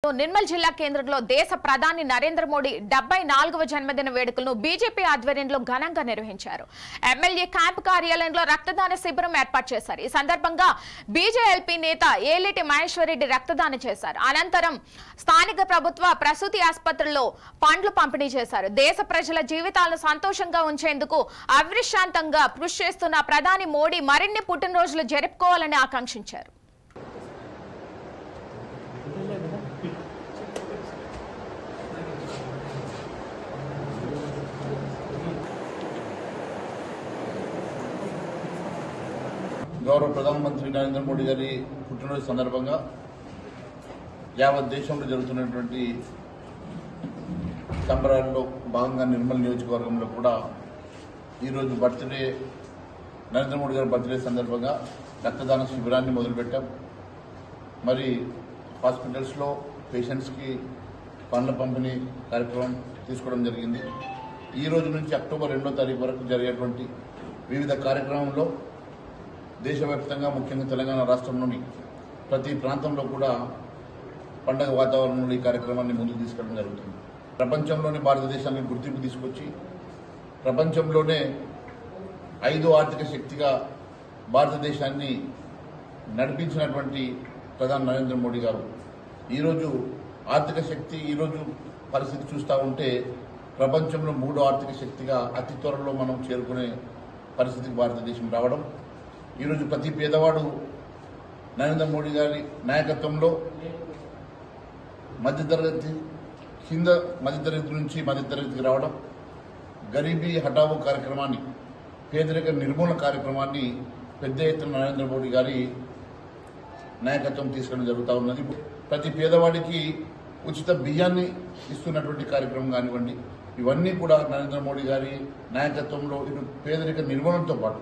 నిర్మల్ జిల్లా కేంద్రంలో దేశ ప్రధాని నరేంద్ర మోడీ 74వ జన్మదిన వేడుకలను బీజేపీ ఆధ్వర్యంలో ఘనంగా నిర్వహించారు. ఎమ్మెల్యే క్యాంప్ కార్యాలయంలో రక్తదాన శిబిరం ఏర్పాటు చేశారు. ఈ సందర్భంగా బీజేఎల్పీ నేత ఏలేటి మహేశ్వరరెడ్డి రక్తదానం చేశారు. అనంతరం స్థానిక ప్రభుత్వ ప్రసూతి ఆసుపత్రిలో పండ్లు పంపిణీ చేశారు. దేశ ప్రజల జీవితాలను సంతోషంగా ఉంచేందుకు అవిశ్రాంతంగా కృషి చేస్తున్న ప్రధాని మోడీ మరిన్ని పుట్టినరోజులు జరుపుకోవాలని ఆకాంక్షించారు. గౌరవ ప్రధానమంత్రి నరేంద్ర మోడీ గారి పుట్టినరోజు సందర్భంగా యావత్ దేశంలో జరుగుతున్నటువంటి సంబరాల్లో భాగంగా నిర్మల్ నియోజకవర్గంలో కూడా ఈరోజు బర్త్డే నరేంద్ర మోడీ గారి బర్త్డే సందర్భంగా రక్తదాన శిబిరాన్ని మొదలుపెట్టాం. మరి హాస్పిటల్స్లో పేషెంట్స్కి పండ్ల పంపిణీ కార్యక్రమం తీసుకోవడం జరిగింది. ఈ రోజు నుంచి అక్టోబర్ 2వ తారీఖు వరకు జరిగేటువంటి వివిధ కార్యక్రమంలో దేశవ్యాప్తంగా ముఖ్యంగా తెలంగాణ రాష్ట్రంలోని ప్రతి ప్రాంతంలో కూడా పండగ వాతావరణంలో ఈ కార్యక్రమాన్ని ముందుకు తీసుకెళ్లడం జరుగుతుంది. ప్రపంచంలోనే భారతదేశానికి గుర్తింపు తీసుకొచ్చి ప్రపంచంలోనే 5వ ఆర్థిక శక్తిగా భారతదేశాన్ని నడిపించినటువంటి ప్రధాని నరేంద్ర మోడీ గారు ఈరోజు ఆర్థిక శక్తి ఈరోజు పరిస్థితి చూస్తూ ఉంటే ప్రపంచంలో 3వ ఆర్థిక శక్తిగా అతి త్వరలో మనం చేరుకునే పరిస్థితికి భారతదేశం రావడం, ఈరోజు ప్రతి పేదవాడు నరేంద్ర మోడీ గారి నాయకత్వంలో మధ్యతరగతి కింద మధ్యతరగతి నుంచి మధ్యతరగతికి రావడం, గరీబీ హఠావో కార్యక్రమాన్ని పేదరిక నిర్మూలన కార్యక్రమాన్ని పెద్ద ఎత్తున నరేంద్ర మోడీ గారి నాయకత్వం తీసుకెళ్లడం జరుగుతూ ఉన్నది. ప్రతి పేదవాడికి ఉచిత బియ్యాన్ని ఇస్తున్నటువంటి కార్యక్రమం కానివ్వండి, ఇవన్నీ కూడా నరేంద్ర మోడీ గారి నాయకత్వంలో ఇటు పేదరిక నిర్మూలనతో పాటు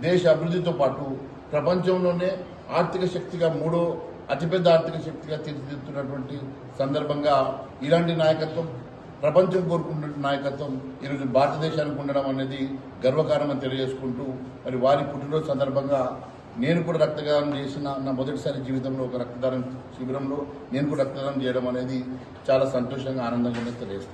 దేశ అభివృద్ధితో పాటు ప్రపంచంలోనే ఆర్థిక శక్తిగా 3వ అతిపెద్ద ఆర్థిక శక్తిగా తీర్చిదిద్దుతున్నటువంటి సందర్భంగా ఇలాంటి నాయకత్వం ప్రపంచం కోరుకున్న నాయకత్వం ఈరోజు భారతదేశానికి ఉండడం అనేది గర్వకారణం తెలియజేసుకుంటూ మరి వారి పుట్టినరోజు సందర్భంగా నేను కూడా రక్తదానం చేసిన నా మొదటిసారి జీవితంలో ఒక రక్తదానం శిబిరంలో నేను కూడా రక్తదానం చేయడం అనేది చాలా సంతోషంగా ఆనందంగా తెలియజేస్తాను.